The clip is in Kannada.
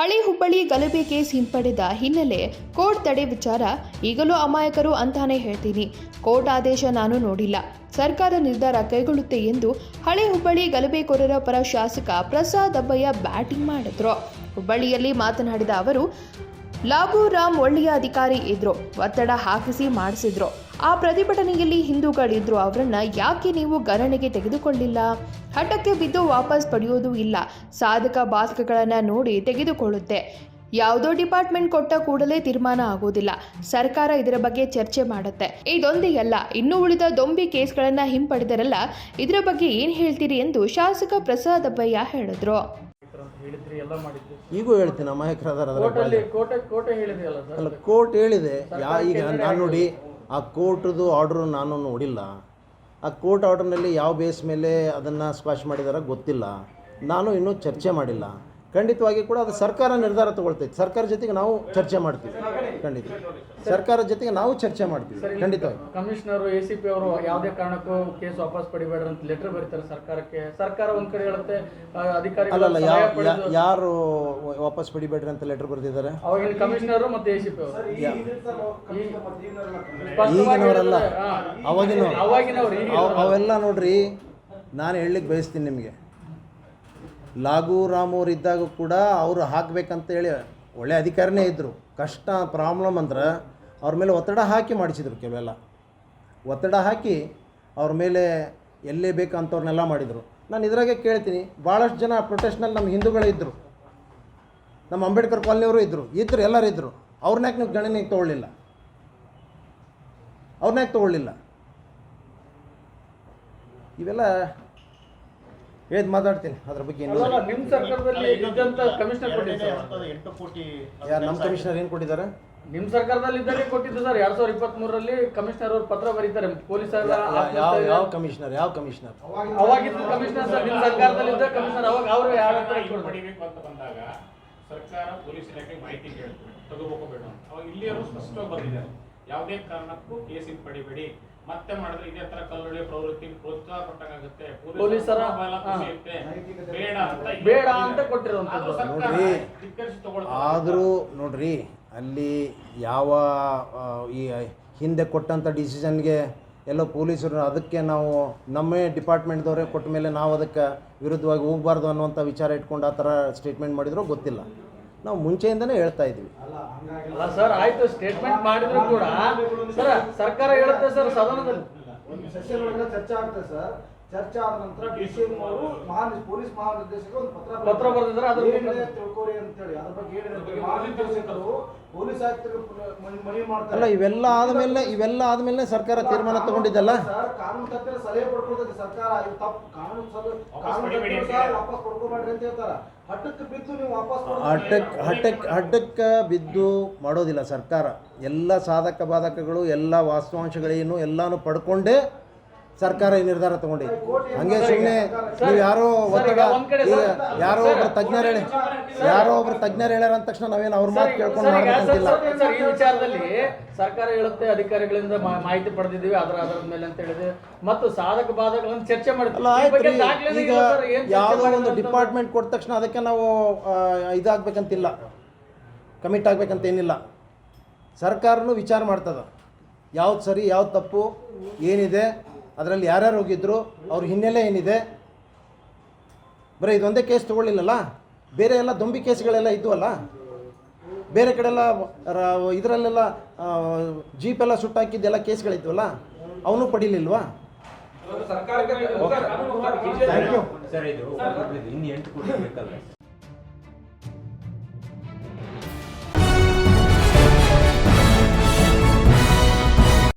ಹಳೆ ಹುಬ್ಬಳ್ಳಿ ಗಲಭೆ ಕೇಸ್ ಹಿಂಪಡೆದ ಹಿನ್ನೆಲೆ ಕೋರ್ಟ್ ತಡೆ ವಿಚಾರ ಈಗಲೂ ಅಮಾಯಕರು ಅಂತಾನೆ ಹೇಳ್ತೀನಿ. ಕೋರ್ಟ್ ಆದೇಶ ನಾನು ನೋಡಿಲ್ಲ, ಸರ್ಕಾರ ನಿರ್ಧಾರ ಕೈಗೊಳ್ಳುತ್ತೆ ಎಂದು ಹಳೆ ಹುಬ್ಬಳ್ಳಿ ಗಲಭೆಕೋರರ ಪರ ಶಾಸಕ ಪ್ರಸಾದ್ ಅಬ್ಬಯ್ಯ ಬ್ಯಾಟಿಂಗ್ ಮಾಡಿದ್ರು. ಹುಬ್ಬಳ್ಳಿಯಲ್ಲಿ ಮಾತನಾಡಿದ ಅವರು, ಲಾಬುರಾಮ್ ಒಳ್ಳೆಯ ಅಧಿಕಾರಿ ಇದ್ರು, ಒತ್ತಡ ಹಾಕಿಸಿ ಮಾಡಿಸಿದ್ರು. ಆ ಪ್ರತಿಭಟನೆಯಲ್ಲಿ ಹಿಂದೂಗಳಿದ್ರು, ಅವರನ್ನ ಯಾಕೆ ನೀವು ಗಣನೆಗೆ ತೆಗೆದುಕೊಳ್ಳಿಲ್ಲ? ಹಠಕ್ಕೆ ಬಿದ್ದು ವಾಪಸ್ ಪಡೆಯೋದು ಇಲ್ಲ, ಸಾಧಕ ಬಾಧಕಗಳನ್ನು ನೋಡಿ ತೆಗೆದುಕೊಳ್ಳುತ್ತೆ. ಯಾವುದೋ ಡಿಪಾರ್ಟ್ಮೆಂಟ್ ಕೊಟ್ಟ ಕೂಡಲೇ ತೀರ್ಮಾನ ಆಗೋದಿಲ್ಲ. ಸರ್ಕಾರ ಇದರ ಬಗ್ಗೆ ಚರ್ಚೆ ಮಾಡುತ್ತೆ. ಇದೊಂದೇ ಅಲ್ಲ, ಇನ್ನೂ ಉಳಿದ ದೊಂಬಿ ಕೇಸ್ಗಳನ್ನು ಹಿಂಪಡೆದರಲ್ಲ, ಇದರ ಬಗ್ಗೆ ಏನು ಹೇಳ್ತೀರಿ ಎಂದು ಶಾಸಕ ಪ್ರಸಾದ್ ಅಬ್ಬಯ್ಯ ಹೇಳಿದ್ರು. ಈಗೂ ಹೇಳ್ತೀನಿ, ಅಮಾಯಕರಾದ ಕೋರ್ಟ್ ಹೇಳಿದೆ. ಈಗ ನಾನು ನೋಡಿ, ಆ ಕೋರ್ಟ್ದು ಆರ್ಡ್ರು ನಾನು ನೋಡಿಲ್ಲ. ಆ ಕೋರ್ಟ್ ಆರ್ಡರ್ನಲ್ಲಿ ಯಾವ ಬೇಸ್ ಮೇಲೆ ಅದನ್ನು ಸ್ಕ್ವಾಶ್ ಮಾಡಿದಾರ ಗೊತ್ತಿಲ್ಲ. ನಾನು ಇನ್ನೂ ಚರ್ಚೆ ಮಾಡಿಲ್ಲ. ಖಂಡಿತವಾಗಿ ಕೂಡ ಅದು ಸರ್ಕಾರ ನಿರ್ಧಾರ ತಗೊಳ್ತೈತೆ. ಸರ್ಕಾರ ಜೊತೆಗೆ ನಾವು ಚರ್ಚೆ ಮಾಡ್ತೀವಿ. ಖಂಡಿತ ಸರ್ಕಾರದ ಜೊತೆಗೆ ನಾವು ಚರ್ಚೆ ಮಾಡ್ತೀವಿ. ಖಂಡಿತವಾಗಿ ಕಮಿಷನರು ACP ಅವರು ಯಾವುದೇ ಕಾರಣಕ್ಕೂ ಕೇಸ್ ವಾಪಸ್ ಪಡಿಬೇಡ್ರಿ ಅಂತ ಲೆಟರ್ ಬರೀತಾರೆ ಸರ್ಕಾರಕ್ಕೆ. ಸರ್ಕಾರ ಒಂದ್ ಕಡೆ ಹೇಳುತ್ತೆ, ಅಧಿಕಾರಿಗಳು ಅಲ್ಲಲ್ಲ, ಯಾರು ವಾಪಸ್ ಪಡಿಬೇಡ್ರಿ ಅಂತ ಲೆಟರ್ ಬರೆದಿದ್ದಾರೆ? ಅವಾಗಿನ ಕಮಿಷನರು ಮತ್ತೆ ACP ಅವರು. ಈಗಿನವರಲ್ಲ, ಅವಾಗಿನವರು. ಅವೆಲ್ಲ ನೋಡ್ರಿ, ನಾನು ಹೇಳಲಿಕ್ಕೆ ಬಯಸ್ತೀನಿ ನಿಮಗೆ. ಲಾಬುರಾಮ್ ಅವ್ರು ಇದ್ದಾಗ ಕೂಡ ಅವರು ಹಾಕಬೇಕಂತೇಳಿ ಒಳ್ಳೆ ಅಧಿಕಾರಿನೇ ಇದ್ದರು. ಕಷ್ಟ ಪ್ರಾಬ್ಲಮ್ ಅಂದ್ರೆ ಅವ್ರ ಮೇಲೆ ಒತ್ತಡ ಹಾಕಿ ಮಾಡಿಸಿದ್ರು. ಕೆಲವೆಲ್ಲ ಒತ್ತಡ ಹಾಕಿ ಅವ್ರ ಮೇಲೆ ಎಲ್ಲೇ ಬೇಕಂತವ್ರನ್ನೆಲ್ಲ ಮಾಡಿದರು. ನಾನು ಇದ್ರಾಗೆ ಕೇಳ್ತೀನಿ, ಭಾಳಷ್ಟು ಜನ ಪ್ರೊಟೆಸ್ಟ್ನಲ್ಲಿ ನಮ್ಮ ಹಿಂದೂಗಳೇ ಇದ್ದರು, ನಮ್ಮ ಅಂಬೇಡ್ಕರ್ ಕಾಲನಿಯವರು ಇದ್ದರು, ಎಲ್ಲರೂ ಇದ್ದರು. ಅವ್ರನ್ಯಾಕೆ ನೀವು ಗಣನೆಗೆ ತೊಗೊಳ್ಳಿಲ್ಲ? ಇವೆಲ್ಲ ಹೇಳಿದ್ ಮಾತಾಡ್ತೀನಿ ಅದ್ರ ಬಗ್ಗೆ. ನಿಮ್ಮ ಸರ್ಕಾರದಲ್ಲಿ ಇದ್ದಂತ ಕಮಿಷನರ್ ಕೊಟ್ಟಿದ್ದಾರೆ. ಯಾರು ನಮ್ಮ ಕಮಿಷನರ್ ಏನು ಕೊಟ್ಟಿದ್ದಾರೆ? ನಿಮ್ಮ ಸರ್ಕಾರದಲ್ಲಿ ಇದ್ದಾಗ ಕೊಟ್ಟಿದ್ದು ಸರ್. 2023ರಲ್ಲಿ ಕಮಿಷನರ್ ಅವರು ಪತ್ರ ಬರೀತಾರೆ ಪೊಲೀಸರ. ಯಾವ ಕಮಿಷನರ್? ಅವಾಗಿದ್ದ ಕಮಿಷನರ್ ಸರ್, ನಿಮ್ಮ ಸರ್ಕಾರದಲ್ಲಿ ಇದ್ದ ಕಮಿಷನರ್. ಅವಾಗ ಅವರು ಯಾವ ಪಡಿಬೇಕು ಅಂತ ಬಂದಾಗ ಸರ್ಕಾರ ಪೊಲೀಸ್ ಇಲಾಖೆಗೆ ಮಾಹಿತಿ ಕೇಳ್ತಾರೆ, ತಗೋಬೇಕು ಬೇಡ ಅಂತ. ಅವಾಗ ಇಲ್ಲಿಯವರು ಸ್ಪಷ್ಟವಾಗಿ ಬಂದಿದ್ದಾರೆ, ಯಾವುದೇ ಕಾರಣಕ್ಕೂ ಕೇಸ್ ಪಡಿಬೇಡಿ, ಮತ್ತೆ ಮಾಡಿದ್ರೆ ಇದೇ ತರ ಕಲ್ಲೊಡೆಯ ಪ್ರವೃತ್ತಿ ಪ್ರೋತ್ಸಾಹ ಕೊಟ್ಟಾಗುತ್ತೆ, ಪೊಲೀಸರ ಬೇಡ ಅಂತ ಕೊಟ್ಟಿರುವಂತದ್ದು. ಆದರೂ ನೋಡ್ರಿ, ಅಲ್ಲಿ ಯಾವ ಈ ಹಿಂದೆ ಕೊಟ್ಟಂಥ ಡಿಸಿಷನ್ಗೆ ಎಲ್ಲೋ ಪೊಲೀಸರು ಅದಕ್ಕೆ ನಾವು ನಮ್ಮ ಡಿಪಾರ್ಟ್ಮೆಂಟ್ದವರೇ ಕೊಟ್ಟ ಮೇಲೆ ನಾವು ಅದಕ್ಕೆ ವಿರುದ್ಧವಾಗಿ ಹೋಗಬಾರ್ದು ಅನ್ನುವಂಥ ವಿಚಾರ ಇಟ್ಕೊಂಡು ಆ ಥರ ಸ್ಟೇಟ್ಮೆಂಟ್ ಮಾಡಿದ್ರು ಗೊತ್ತಿಲ್ಲ. ನಾವು ಮುಂಚೆಯಿಂದನೇ ಹೇಳ್ತಾ ಇದ್ವಿ. ಅಲ್ಲ ಸರ್, ಆಯ್ತು, ಸ್ಟೇಟ್ಮೆಂಟ್ ಮಾಡಿದ್ರು ಕೂಡ ಸರ್ ಸರ್ಕಾರ ಹೇಳುತ್ತೆ ಸರ್, ಸದನದಲ್ಲಿ ಚರ್ಚೆ ಆಗ್ತದೆ ಸರ್. ಚರ್ಚೆ ಆದ ನಂತರ DCM ಅವರು ಪೊಲೀಸ್ ಮಹಾನಿರ್ದೇಶಕರು ಒಂದು ಪತ್ರ ಬರೆದಿದ್ದಾರೆ. ಅದ್ರ ತಿಳ್ಕೋರಿ ಅಂತ ಹೇಳಿ ಅದ್ರ ಬಗ್ಗೆ ಏನಿದೆ, ಮಹಾನಿರ್ದೇಶಕರು ಪೊಲೀಸ್ ಆಯುಕ್ತರು ಮನವಿ ಮಾಡ್ತಾರೆ. ಅಲ್ಲ, ಇವೆಲ್ಲ ಆದ್ಮೇಲೆ ಸರ್ಕಾರ ತೀರ್ಮಾನ ತಗೊಂಡಿದ್ದಲ್ಲ ಸರ್. ಕಾನೂನು ತಜ್ಞರ ಸಲಹೆ ಪಡ್ಕೊಳ್ತದೆ ಸರ್ಕಾರ. ಇದು ತಪ್ಪು, ಕಾನೂನು ವಾಪಸ್ ಪಡ್ಕೊಬೇಡ್ರಿ ಅಂತ ಹೇಳ್ತಾರ. ಹಠಕ್ಕೆ ಬಿದ್ದು ನೀವು ವಾಪಸ್ ಹಠಕ್ಕೆ ಬಿದ್ದು ಮಾಡೋದಿಲ್ಲ ಸರ್ಕಾರ. ಎಲ್ಲ ಸಾಧಕ ಬಾಧಕಗಳು, ಎಲ್ಲ ವಾಸ್ತವಾಂಶಗಳೇನು ಎಲ್ಲಾನು ಪಡ್ಕೊಂಡೇ ಸರ್ಕಾರ ಈ ನಿರ್ಧಾರ ತಗೊಂಡಿದೆ. ಹಂಗೆ ಸುಮ್ಮನೆ ನೀವು ಯಾರೋ ಒತ್ತಡ, ಯಾರೋ ಒಬ್ರು ತಜ್ಞರು ಹೇಳ್ಯಾರ ಅಂದ ತಕ್ಷಣ ನಾವೇನು ಅವ್ರ ಮಾತು ಕೇಳ್ಕೊಂಡು ಮಾಡ್ಬೇಕಂತಿಲ್ಲ. ಈ ವಿಚಾರದಲ್ಲಿ ಸರ್ಕಾರ ಹೇಳುತ್ತೆ, ಅಧಿಕಾರಿಗಳಿಂದ ಮಾಹಿತಿ ಪಡೆದಿದ್ದೀವಿ ಅದರ ಮೇಲೆ ಅಂತ ಹೇಳಿದೆ, ಮತ್ತು ಸಾಧಕ ಬಾಧಕಗಳನ್ನು ಚರ್ಚೆ ಮಾಡ್ತೀವಿ. ಈಗ ಯಾವುದೋ ಒಂದು ಡಿಪಾರ್ಟ್ಮೆಂಟ್ ಕೊಟ್ಟ ತಕ್ಷಣ ಅದಕ್ಕೆ ನಾವು ಇದಾಗಬೇಕಂತಿಲ್ಲ, ಕಮಿಟ್ ಆಗ್ಬೇಕಂತ ಏನಿಲ್ಲ. ಸರ್ಕಾರನೂ ವಿಚಾರ ಮಾಡ್ತದ, ಯಾವ್ದು ಸರಿ ಯಾವ್ದು ತಪ್ಪು, ಏನಿದೆ ಅದರಲ್ಲಿ ಯಾರ್ಯಾರು ಹೋಗಿದ್ರು, ಅವ್ರ ಹಿನ್ನೆಲೆ ಏನಿದೆ. ಬರೀ ಇದೊಂದೇ ಕೇಸ್ ತೊಗೊಳ್ಳಿಲ್ಲಲ್ಲ, ಬೇರೆ ಎಲ್ಲ ದೊಂಬಿ ಕೇಸ್ಗಳೆಲ್ಲ ಇದ್ವಲ್ಲ. ಬೇರೆ ಕಡೆಲ್ಲ ಇದರಲ್ಲೆಲ್ಲ ಜೀಪೆಲ್ಲ ಸುಟ್ಟಾಕಿದ್ದೆಲ್ಲ ಕೇಸ್ಗಳಿದ್ವಲ್ಲ, ಅವನು ಪಡೀಲಿಲ್ವಾ? ಸರ್ಕಾರಕ್ಕೆ